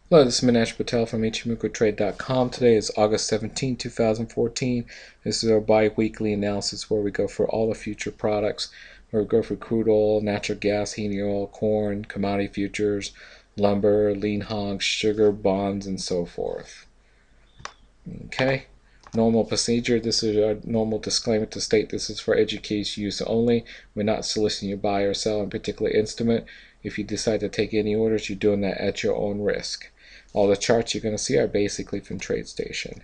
Hello, this is Manish Patel from ichimokutrade.com. Today is August 17, 2014. This is our bi-weekly analysis where we go for all the future products. Where we go for crude oil, natural gas, heating oil, corn, commodity futures, lumber, lean hogs, sugar, bonds, and so forth. Okay. Normal procedure. This is our normal disclaimer to state this is for education use only. We're not soliciting you to buy or sell a particular instrument. If you decide to take any orders, you're doing that at your own risk. All the charts you're going to see are basically from TradeStation.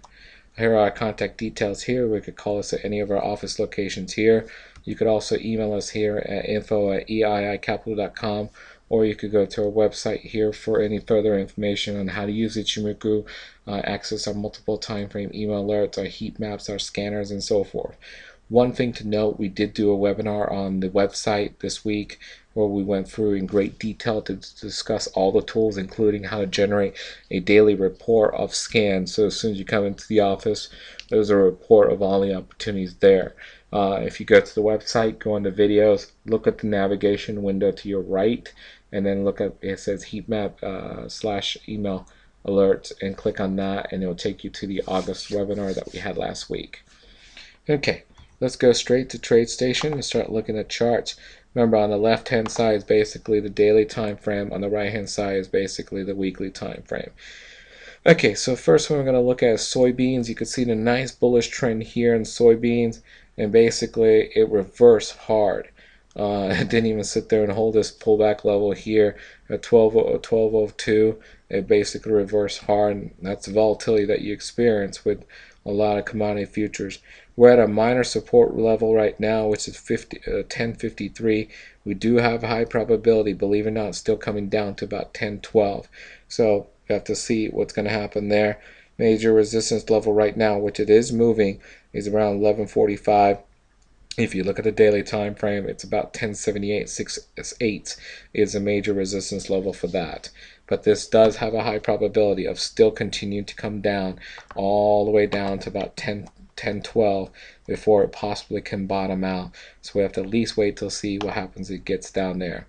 Here are our contact details here. We could call us at any of our office locations here. You could also email us here at info@eiicapital.com, or you could go to our website here for any further information on how to use Ichimoku, access our multiple time frame email alerts, our heat maps, our scanners, and so forth. One thing to note, we did do a webinar on the website this week where we went through in great detail to discuss all the tools, including how to generate a daily report of scans. So as soon as you come into the office, there's a report of all the opportunities there. If you go to the website, go into videos, look at the navigation window to your right, and then look at it says heat map / email alerts, and click on that, and it will take you to the August webinar that we had last week. Okay, let's go straight to TradeStation and start looking at charts. Remember, on the left hand side is basically the daily time frame, on the right hand side is basically the weekly time frame. Okay, so first one we're going to look at is soybeans. You can see the nice bullish trend here in soybeans, and basically it reversed hard. It didn't even sit there and hold this pullback level here at 1202. It basically reversed hard, and that's the volatility that you experience with a lot of commodity futures. We're at a minor support level right now, which is 1053. We do have a high probability, believe it or not, still coming down to about 1012. So we have to see what's going to happen there. Major resistance level right now, which it is moving, is around 1145. If you look at the daily time frame, it's about 1078.68 is a major resistance level for that. But this does have a high probability of still continuing to come down all the way down to about 1012 before it possibly can bottom out. So we have to at least wait till see what happens it gets down there.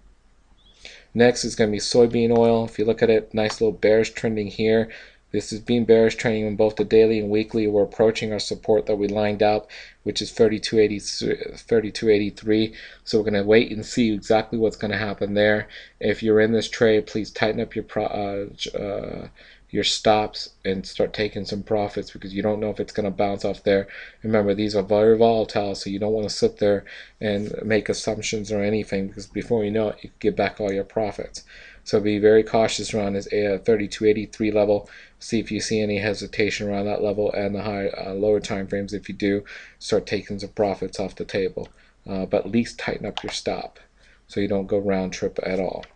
Next is going to be soybean oil. If you look at it, nice little bearish trending here. This has been bearish trending on both the daily and weekly. We're approaching our support that we lined up, which is 32.83. So we're going to wait and see exactly what's going to happen there. If you're in this trade, please tighten up your stops and start taking some profits, because you don't know if it's going to bounce off there. Remember, these are very volatile, so you don't want to sit there and make assumptions or anything, because before you know it, you can get back all your profits. So be very cautious around this 32.83 level. See if you see any hesitation around that level, and the lower time frames. If you do, start taking some profits off the table. But at least tighten up your stop so you don't go round trip at all.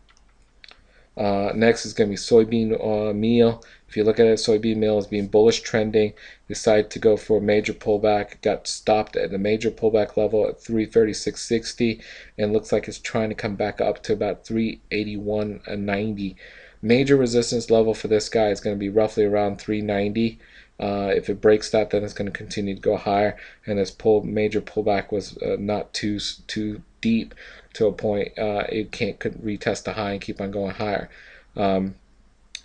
Next is going to be soybean meal. If you look at it, soybean meal is being bullish trending. Decided to go for a major pullback. Got stopped at the major pullback level at 336.60, and looks like it's trying to come back up to about 381.90. Major resistance level for this guy is going to be roughly around 390. If it breaks that, then it's going to continue to go higher. And this major pullback was not too deep to a point it can't retest the high and keep on going higher.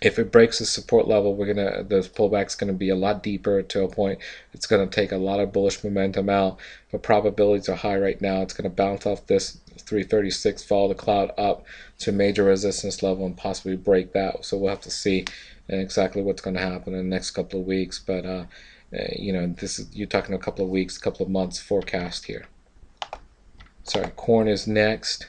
If it breaks the support level, this pullback's gonna be a lot deeper to a point. It's gonna take a lot of bullish momentum out, but probabilities are high right now. It's gonna bounce off this 336, follow the cloud up to a major resistance level and possibly break that. So we'll have to see exactly what's going to happen in the next couple of weeks. But you're talking a couple of weeks, couple of months forecast here. Sorry, corn is next.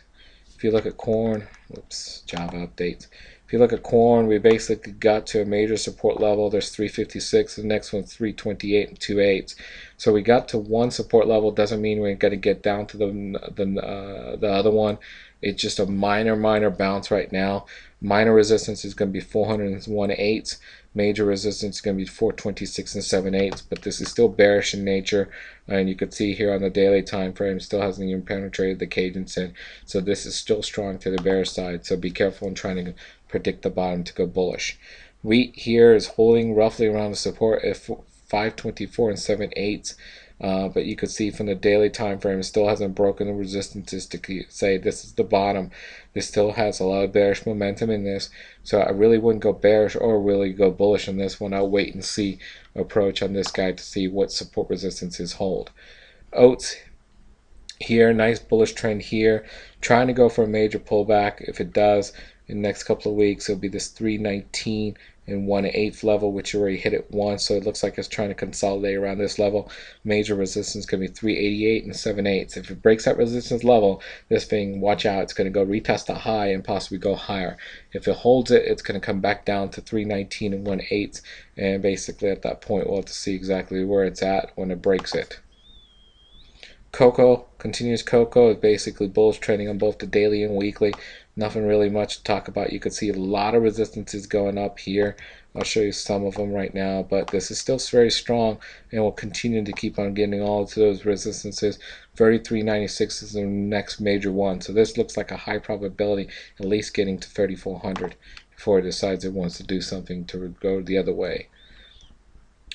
If you look at corn, whoops, Java updates. If you look at corn, we basically got to a major support level. There's 356. The next one's 328 and 2/8. So we got to one support level. Doesn't mean we're going to get down to the other one. It's just a minor bounce right now. Minor resistance is going to be 401.8. Major resistance is going to be 426 and 7/8. But this is still bearish in nature, and you can see here on the daily time frame, still hasn't even penetrated the cadence in. So this is still strong to the bear side. So be careful in trying to predict the bottom to go bullish. Wheat here is holding roughly around the support at 524 and 7/8. but you could see from the daily time frame it still hasn't broken the resistances to say this is the bottom. This still has a lot of bearish momentum in this, so I really wouldn't go bearish or really go bullish on this one. I'll wait and see approach on this guy to see what support resistances hold. Oats here, nice bullish trend here, trying to go for a major pullback. If it does in the next couple of weeks, it'll be this 319 and 1/8 level, which already hit it once, so it looks like it's trying to consolidate around this level. Major resistance is going to be 388 and 7/8. If it breaks that resistance level, this thing, watch out, it's going to go retest a high and possibly go higher. If it holds it, it's going to come back down to 319 and 1/8, and basically at that point we'll have to see exactly where it's at when it breaks it. Cocoa, continuous cocoa is basically bullish trending on both the daily and weekly. Nothing really much to talk about. You could see a lot of resistances going up here. I'll show you some of them right now, but this is still very strong and will continue to keep on getting all of those resistances. 33.96 is the next major one, so this looks like a high probability at least getting to 3,400 before it decides it wants to do something to go the other way.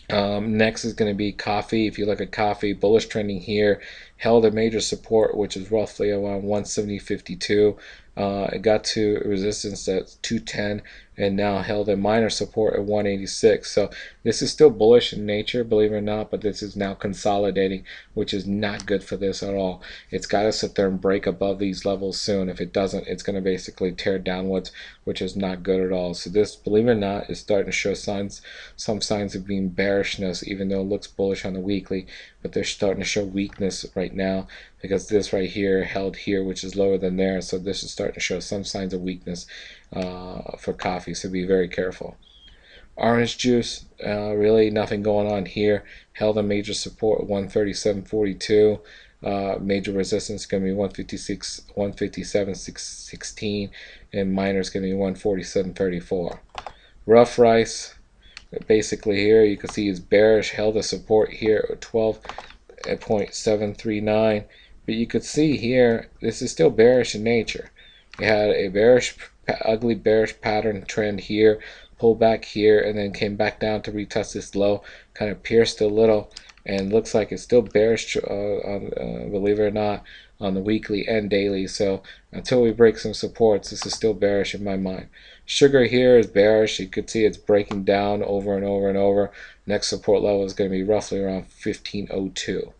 Next is going to be coffee. If you look at coffee, bullish trending here, held a major support, which is roughly around 170.52. It got to resistance at 210 and now held a minor support at 186. So this is still bullish in nature, believe it or not, but this is now consolidating, which is not good for this at all. It's got to sit there and break above these levels soon. If it doesn't, it's going to basically tear downwards, which is not good at all. So this, believe it or not, is starting to show signs, some signs of being bearishness, even though it looks bullish on the weekly, but they're starting to show weakness right now because this right here held here, which is lower than there. So this is starting to show some signs of weakness for coffee, so be very careful. Orange juice, really nothing going on here. Held a major support at 137.42. Major resistance is going to be 156, 157.16, and minor is going to be 147.34. Rough rice, basically here you can see is bearish, held a support here at 12.739, but you could see here this is still bearish in nature. You had a bearish, ugly bearish pattern trend here, pulled back here, and then came back down to retest this low, kind of pierced a little, and looks like it's still bearish, believe it or not, on the weekly and daily. So until we break some supports, this is still bearish in my mind. Sugar here is bearish. You could see it's breaking down over and over and over. Next support level is going to be roughly around 1502.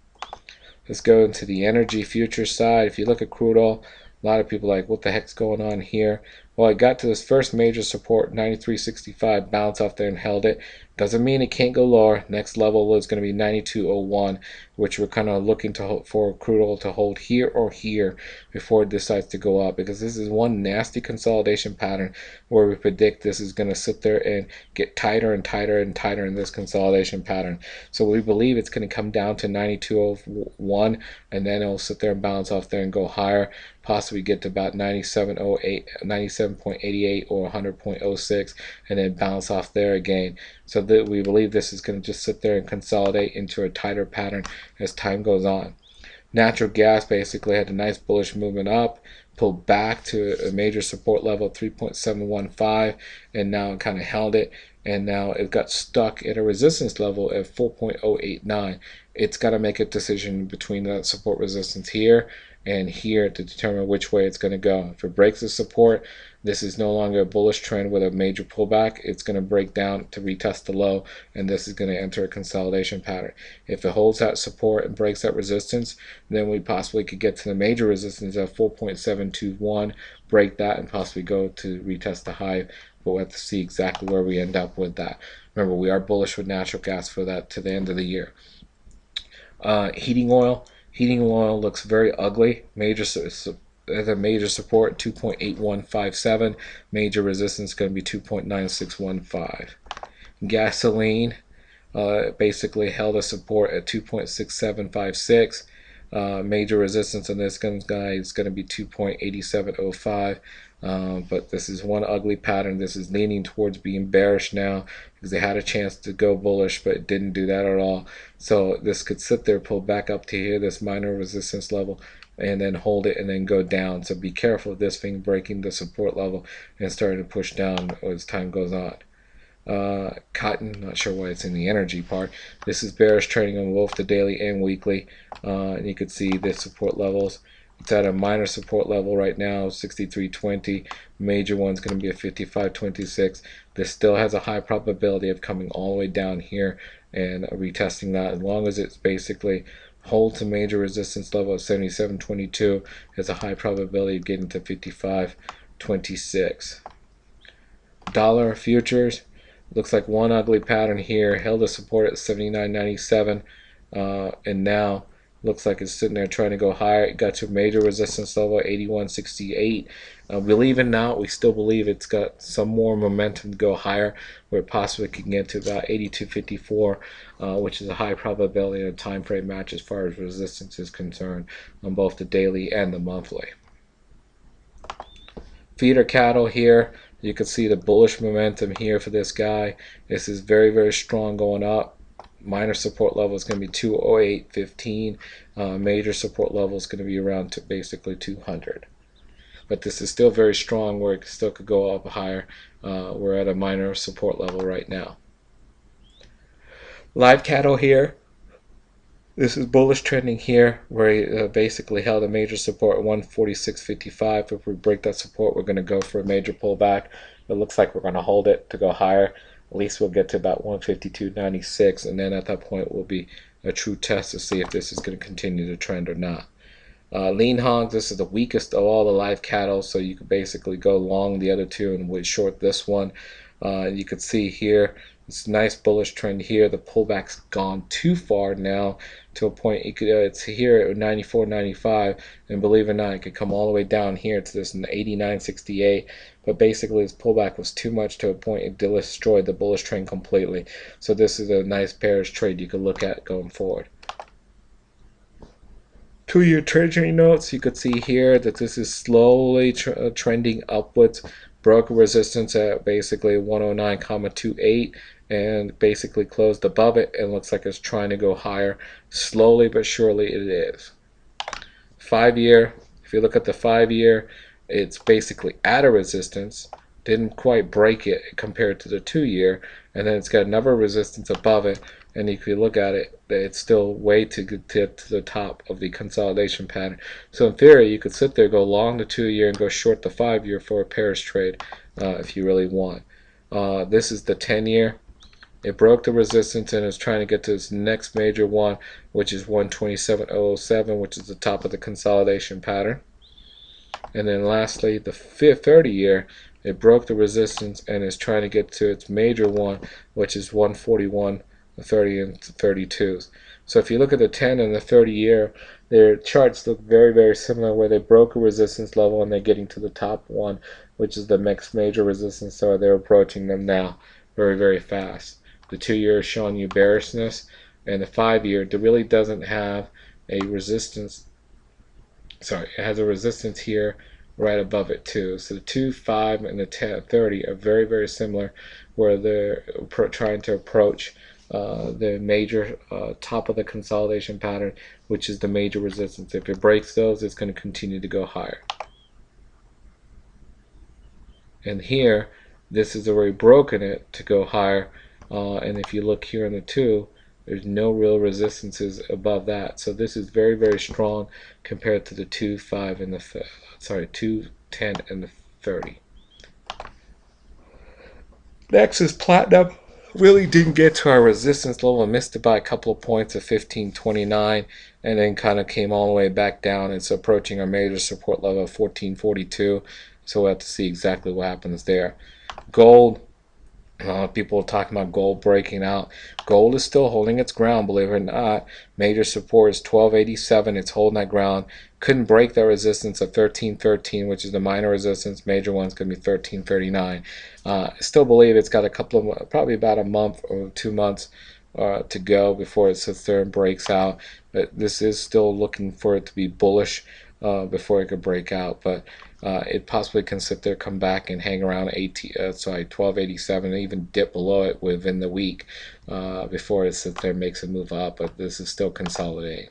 Let's go into the energy future side. If you look at crude oil, a lot of people are like, what the heck's going on here? Well, it got to this first major support, 93.65, bounced off there and held it. Doesn't mean it can't go lower. Next level is going to be 92.01, which we're kind of looking to for crude oil to hold here or here before it decides to go up, because this is one nasty consolidation pattern where we predict this is going to sit there and get tighter and tighter and tighter in this consolidation pattern. So we believe it's going to come down to 92.01, and then it'll sit there and bounce off there and go higher, possibly get to about 97.08, 97.88 or 100.06, and then bounce off there again. So that we believe this is going to just sit there and consolidate into a tighter pattern as time goes on. Natural gas basically had a nice bullish movement up, pulled back to a major support level 3.715, and now it kind of held it, and now it got stuck at a resistance level at 4.089. It's got to make a decision between that support resistance here and here to determine which way it's going to go. If it breaks the support, this is no longer a bullish trend with a major pullback. It's going to break down to retest the low, and this is going to enter a consolidation pattern. If it holds that support and breaks that resistance, then we possibly could get to the major resistance at 4.721, break that, and possibly go to retest the high. But we'll have to see exactly where we end up with that. Remember, we are bullish with natural gas for that to the end of the year. Heating oil. Heating oil looks very ugly. As a major support 2.8157, major resistance going to be 2.9615. Gasoline basically held a support at 2.6756. Major resistance on this guy is going to be 2.8705. But this is one ugly pattern. This is leaning towards being bearish now because they had a chance to go bullish, but it didn't do that at all. So this could sit there, pull back up to here, this minor resistance level, and then hold it and then go down. So be careful of this thing breaking the support level and starting to push down as time goes on. Cotton, not sure why it's in the energy part. This is bearish trading on both the daily and weekly. And you can see the support levels. It's at a minor support level right now, 63.20. Major one's going to be at 55.26. This still has a high probability of coming all the way down here and retesting that. As long as it's basically holds a major resistance level of 77.22, has a high probability of getting to 55.26. Dollar futures, looks like one ugly pattern here, held a support at 79.97, and now looks like it's sitting there trying to go higher. It got to a major resistance level at 81.68. Believe it or not, we still believe it's got some more momentum to go higher, where it possibly can get to about 82.54, which is a high probability in a time frame match as far as resistance is concerned on both the daily and the monthly. Feeder cattle here, you can see the bullish momentum here for this guy. This is very, very strong going up. Minor support level is going to be 208.15. Major support level is going to be around basically 200. But this is still very strong, where it still could go up higher. We're at a minor support level right now. Live cattle here. This is bullish trending here, where he basically held a major support at 146.55. If we break that support, we're going to go for a major pullback. It looks like we're going to hold it to go higher. At least we'll get to about 152.96, and then at that point will be a true test to see if this is going to continue to trend or not. Lean hogs, this is the weakest of all the live cattle, so you could basically go long the other two and short this one. You could see here, it's a nice bullish trend here. The pullback's gone too far now, to a point it's here at 94.95, and believe it or not, it could come all the way down here to this 89.68. But basically, this pullback was too much, to a point it destroyed the bullish trend completely. So this is a nice bearish trade you could look at going forward. 2-year treasury notes, you could see here that this is slowly trending upwards. Broke resistance at basically 109.28 and basically closed above it, and looks like it's trying to go higher. Slowly but surely it is. 5-year, if you look at the 5-year, it's basically at a resistance, didn't quite break it compared to the 2-year, and then it's got another resistance above it, and if you look at it, it's still way to get to the top of the consolidation pattern. So in theory, you could sit there, go long the 2-year and go short the 5-year for a pairs trade if you really want. This is the 10-year. It broke the resistance and is trying to get to its next major one, which is 127.007, which is the top of the consolidation pattern. And then lastly, the 30-year, it broke the resistance and is trying to get to its major one, which is 141.30 and 32s. So if you look at the 10 and the 30-year, their charts look very, very similar, where they broke a resistance level and they're getting to the top one, which is the next major resistance, so they're approaching them now very, very fast. The 2-year is showing you bearishness, and the 5-year really doesn't have a resistance. Sorry, it has a resistance here right above it too. So the 2, 5, and the 10, 30 are very, very similar, where they're trying to approach the major top of the consolidation pattern, which is the major resistance. If it breaks those, it's going to continue to go higher. And here, this is already broken it to go higher. And if you look here in the 2, there's no real resistances above that. So this is very, very strong compared to the 2, 5, and the 2, 10, and the 30. Next is platinum. Really didn't get to our resistance level, missed it by a couple of points of 15.29, and then kind of came all the way back down. It's approaching our major support level of 14.42. So we'll have to see exactly what happens there. Gold. People are talking about gold breaking out. Gold is still holding its ground, believe it or not. Major support is 12.87. It's holding that ground. Couldn't break that resistance of 13.13, which is the minor resistance. Major one's going to be 13.39. I still believe it's got a couple of, probably about a month or 2 months to go before it sits there and breaks out. But this is still looking for it to be bullish before it could break out. But it possibly can sit there, come back, and hang around 1287, and even dip below it within the week before it sits there and makes a move up. But this is still consolidating.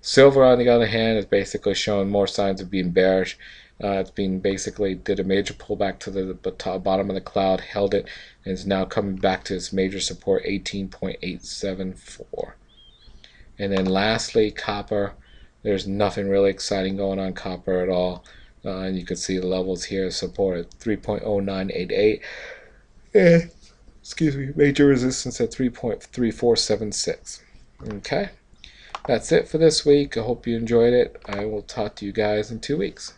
Silver, on the other hand, is basically showing more signs of being bearish. It's been basically did a major pullback to the bottom of the cloud, held it, and is now coming back to its major support 18.874. And then lastly, copper. There's nothing really exciting going on copper at all. And you can see the levels here, support at 3.0988. And, excuse me, major resistance at 3.3476. Okay, that's it for this week. I hope you enjoyed it. I will talk to you guys in 2 weeks.